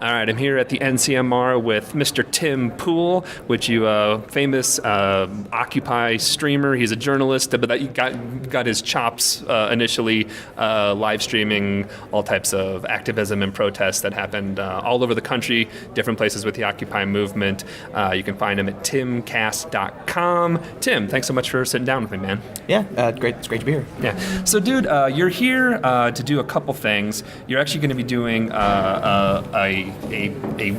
All right, I'm here at the NCMR with Mr. Tim Pool, which you famous Occupy streamer. He's a journalist, but that got his chops initially live streaming all types of activism and protests that happened all over the country, different places with the Occupy movement. You can find him at timcast.com. Tim, thanks so much for sitting down with me, man. Yeah, great. It's great to be here. Yeah. So, dude, you're here to do a couple things. You're actually going to be doing a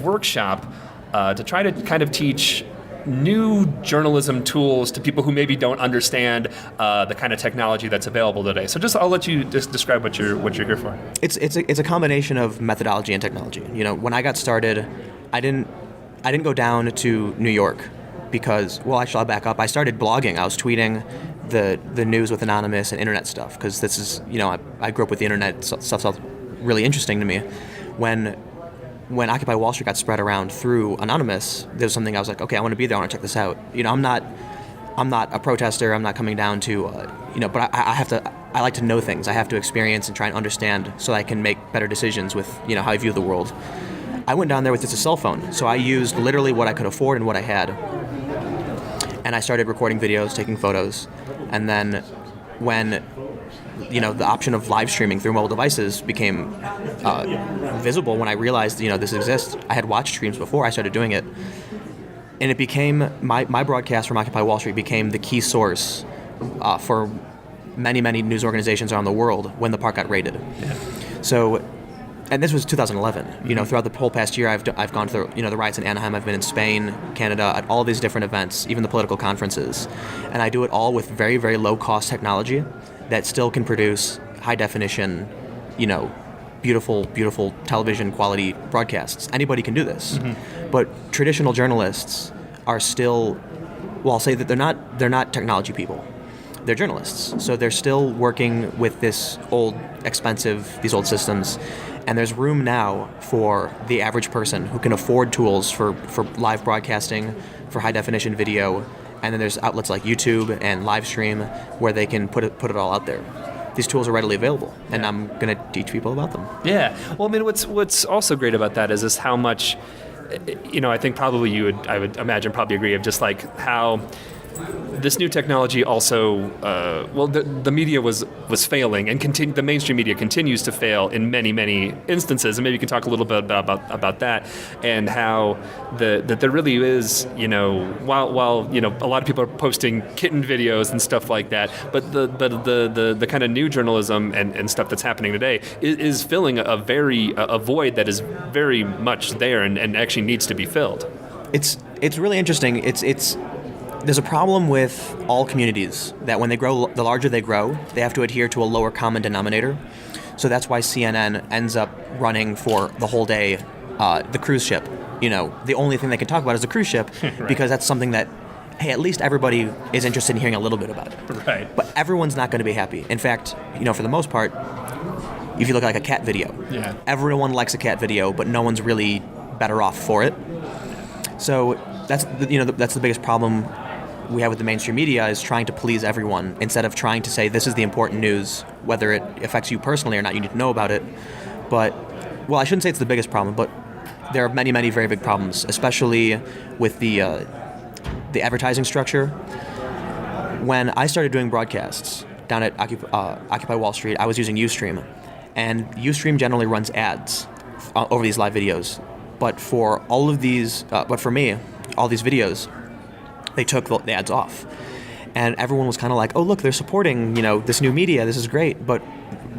workshop to try to kind of teach new journalism tools to people who maybe don't understand the kind of technology that's available today. So I'll let you just describe what you're here for. It's a combination of methodology and technology. You know, when I got started, I didn't go down to New York because, well, actually I'll back up. I started blogging. I was tweeting the news with Anonymous and internet stuff because this is, you know, I grew up with the internet. Stuff's really interesting to me. When Occupy Wall Street got spread around through Anonymous, there was something I was like, okay, I want to be there. I want to check this out. You know, I'm not a protester. I'm not coming down to, but I like to know things. I have to experience and try and understand so I can make better decisions with, you know, how I view the world. I went down there with just a cell phone. So I used literally what I could afford and what I had. And I started recording videos, taking photos. And then when, you know, the option of live streaming through mobile devices became visible, when I realized, you know, this exists. I had watched streams before I started doing it. And it became, my broadcast from Occupy Wall Street became the key source for many, many news organizations around the world when the park got raided. Yeah. So, and this was 2011. Mm-hmm. You know, throughout the whole past year, I've gone through, you know, the riots in Anaheim. I've been in Spain, Canada, at all these different events, even the political conferences. And I do it all with very, very low-cost technology that still can produce high-definition, you know, beautiful, beautiful television quality broadcasts. Anybody can do this. Mm-hmm. But traditional journalists are still, well, I'll say that they're not technology people. They're journalists. So they're still working with these old systems. And there's room now for the average person who can afford tools for live broadcasting, for high-definition video. And then there's outlets like YouTube and Livestream where they can put it all out there. These tools are readily available, and I'm going to teach people about them. Yeah. Well, I mean, what's also great about that is how much, you know, I think probably I would imagine probably agree of just like how this new technology also, the media was failing, and the mainstream media continues to fail in many, many instances. And maybe you can talk a little bit about that, and how that there really is, you know, while you know a lot of people are posting kitten videos and stuff like that, but the kind of new journalism and stuff that's happening today is filling a void that is very much there and actually needs to be filled. It's really interesting. There's a problem with all communities that when they grow, the larger they grow, they have to adhere to a lower common denominator. So that's why CNN ends up running for the whole day the cruise ship. You know, the only thing they can talk about is the cruise ship right. Because that's something that, hey, at least everybody is interested in hearing a little bit about it. Right. But everyone's not going to be happy. In fact, you know, for the most part, if you look at like a cat video, yeah. Everyone likes a cat video, but no one's really better off for it. So that's the biggest problem we have with the mainstream media is trying to please everyone instead of trying to say this is the important news, whether it affects you personally or not, you need to know about it. But, well, I shouldn't say it's the biggest problem, but there are many, many very big problems, especially with the advertising structure. When I started doing broadcasts down at Occupy Wall Street, I was using Ustream, and Ustream generally runs ads over these live videos. But for all of these, for me, all these videos, they took the ads off. And everyone was kind of like, oh, look, they're supporting, you know, this new media. This is great. But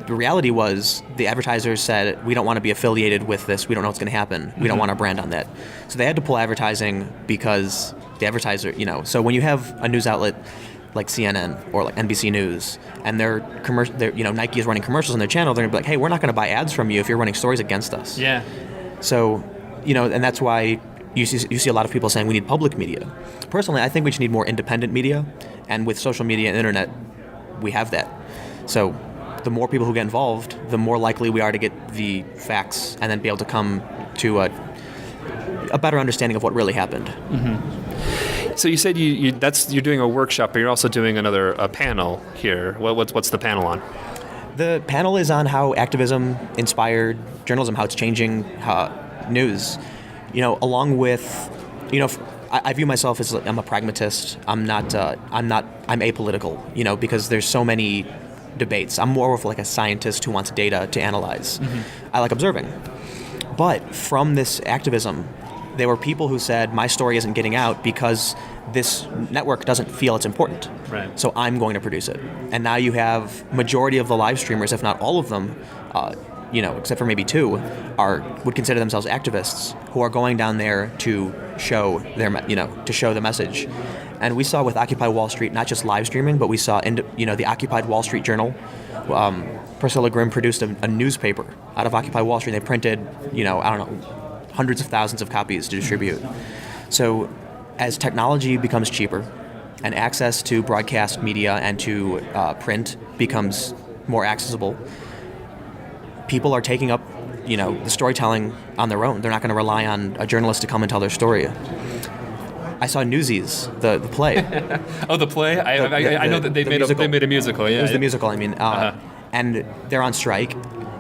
the reality was the advertisers said, we don't want to be affiliated with this. We don't know what's going to happen. We don't want our brand on that. So they had to pull advertising because the advertiser, you know. So when you have a news outlet like CNN or like NBC News and Nike is running commercials on their channel, they're going to be like, hey, we're not going to buy ads from you if you're running stories against us. Yeah. So, you know, and that's why you see a lot of people saying we need public media. Personally, I think we should need more independent media, and with social media and internet, we have that. So the more people who get involved, the more likely we are to get the facts and then be able to come to a better understanding of what really happened. Mm-hmm. So you said you're doing a workshop, but you're also doing another panel here. What's the panel on? The panel is on how activism inspired journalism, how it's changing news. Along with, I view myself as I'm a pragmatist. I'm apolitical. Because there's so many debates. I'm more of like a scientist who wants data to analyze. I like observing. But from this activism, there were people who said my story isn't getting out because this network doesn't feel it's important. Right. So I'm going to produce it. And now you have majority of the live streamers, if not all of them, except for maybe two, would consider themselves activists who are going down there to show the message. And we saw with Occupy Wall Street not just live streaming, but we saw the Occupied Wall Street Journal. Priscilla Grimm produced a newspaper out of Occupy Wall Street. They printed, hundreds of thousands of copies to distribute. So as technology becomes cheaper and access to broadcast media and to print becomes more accessible, people are taking up, the storytelling on their own. They're not going to rely on a journalist to come and tell their story. I saw Newsies, the play. Oh, the play? I know that they made a musical. Yeah, it was the musical. And they're on strike,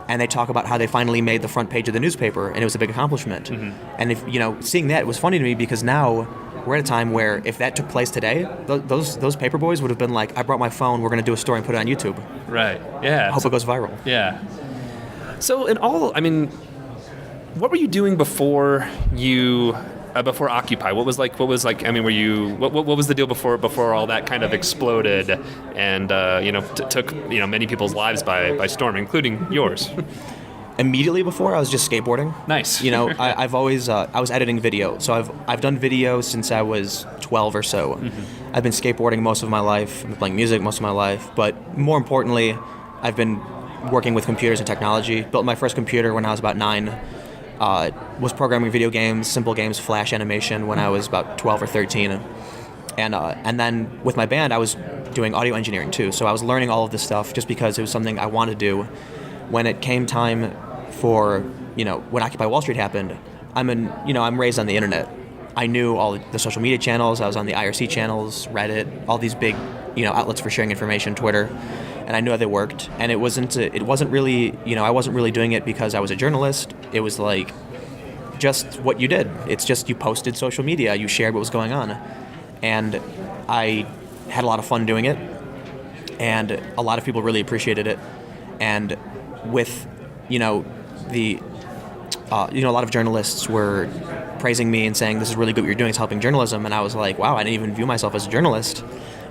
and they talk about how they finally made the front page of the newspaper, and it was a big accomplishment. And if seeing that was funny to me because now we're at a time where if that took place today, those paper boys would have been like, I brought my phone, we're going to do a story and put it on YouTube. Right. Yeah. I hope it goes viral. Yeah. So what were you doing before Occupy? What was like? Were you? What was the deal before all that kind of exploded and took many people's lives by storm, including yours? Immediately before, I was just skateboarding. Nice. I've always I was editing video, so I've done video since I was 12 or so. I've been skateboarding most of my life. I've been playing music most of my life, but more importantly, I've been working with computers and technology. Built my first computer when I was about 9. Was programming video games, simple games, Flash animation when I was about 12 or 13. And then with my band, I was doing audio engineering too. So I was learning all of this stuff just because it was something I wanted to do. When it came time for, when Occupy Wall Street happened, I'm raised on the internet. I knew all the social media channels. I was on the IRC channels, Reddit, all these big, outlets for sharing information, Twitter. And I knew how they worked, and it wasn't really, I wasn't really doing it because I was a journalist. It was like just what you did. It's just you posted social media, you shared what was going on, and I had a lot of fun doing it, and a lot of people really appreciated it. And with, a lot of journalists were praising me and saying this is really good what you're doing, it's helping journalism, and I was like, wow, I didn't even view myself as a journalist.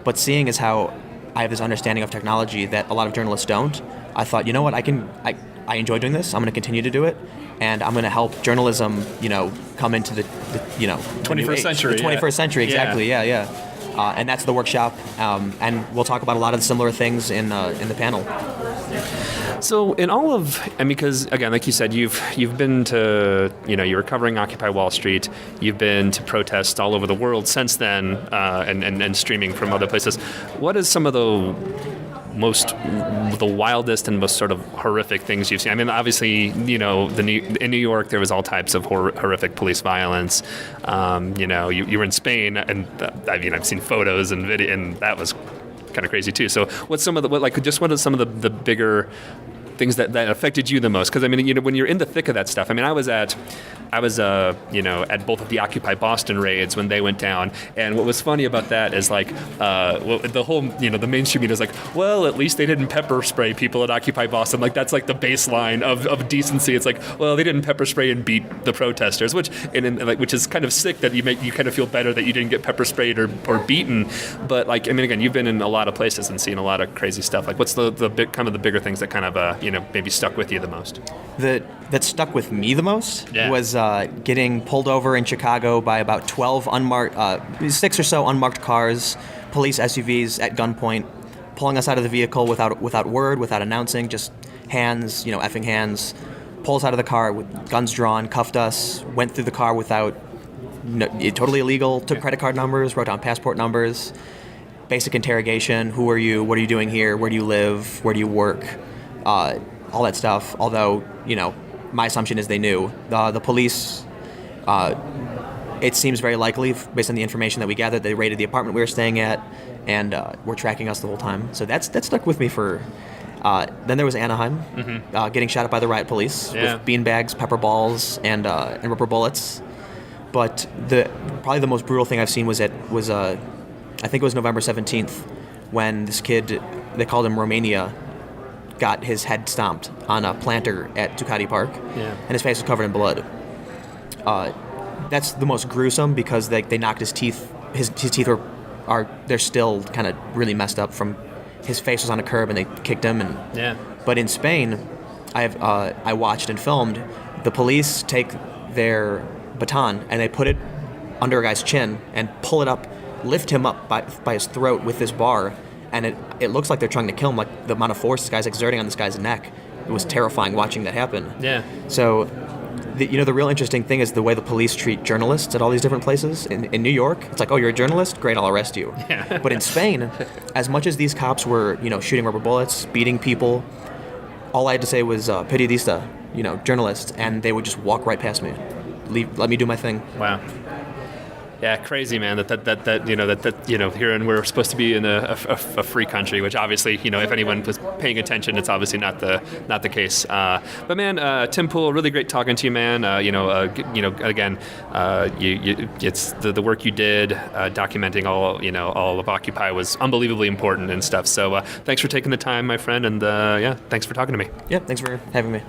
But seeing as how I have this understanding of technology that a lot of journalists don't, I thought, I enjoy doing this. I'm going to continue to do it, and I'm going to help journalism, come into the 21st century. The 21st century, exactly. Yeah. And that's the workshop, and we'll talk about a lot of the similar things in the panel. So in all of, because again, like you said, you've been to, you were covering Occupy Wall Street. You've been to protests all over the world since then, and streaming from other places. What is some of the wildest and most sort of horrific things you've seen? Obviously, in New York there was all types of horrific police violence. You were in Spain, and I've seen photos and video, and that was kind of crazy too. So what's some of what are some of the bigger things that affected you the most? Because when you're in the thick of that stuff, I was at both of the Occupy Boston raids when they went down, and what was funny about that is the whole the mainstream media is like, well, at least they didn't pepper spray people at Occupy Boston. Like that's like the baseline of decency. It's like, well, they didn't pepper spray and beat the protesters, which is kind of sick that you kind of feel better that you didn't get pepper sprayed or beaten. But again, you've been in a lot of places and seen a lot of crazy stuff. Like what's the bigger things that kind of maybe stuck with you the most? That stuck with me the most was getting pulled over in Chicago by about 12 6 or so unmarked cars, police SUVs at gunpoint, pulling us out of the vehicle without word, without announcing, just hands, effing hands, pulled us out of the car with guns drawn, cuffed us, went through the car totally illegal, took credit card numbers, wrote down passport numbers, basic interrogation, who are you, what are you doing here, where do you live, where do you work, all that stuff. Although, my assumption is they knew. The police, it seems very likely, based on the information that we gathered, they raided the apartment we were staying at, and were tracking us the whole time. So that stuck with me for Then there was Anaheim, getting shot at by the riot police Yeah. with beanbags, pepper balls, and rubber bullets. But probably the most brutal thing I've seen was I think it was November 17th, when this kid, they called him Romania, got his head stomped on a planter at Ducati Park, and his face was covered in blood. That's the most gruesome because they knocked his teeth. His teeth they're still kind of really messed up from his face was on a curb and they kicked him. But in Spain, I watched and filmed the police take their baton and they put it under a guy's chin and pull it up, lift him up by his throat with this bar, and it looks like they're trying to kill him, like the amount of force this guy's exerting on this guy's neck. It was terrifying watching that happen. So the real interesting thing is the way the police treat journalists at all these different places. In New York, it's like, oh, you're a journalist? Great, I'll arrest you. But in Spain, as much as these cops were, shooting rubber bullets, beating people, all I had to say was periodista, journalist, and they would just walk right past me. Let me do my thing. Wow. Yeah, crazy, man. That here and we're supposed to be in a free country, which obviously, if anyone was paying attention, it's obviously not the case. But man, Tim Pool, really great talking to you, man. Again, it's the work you did documenting all of Occupy was unbelievably important and stuff. So thanks for taking the time, my friend, and thanks for talking to me. Yeah, thanks for having me.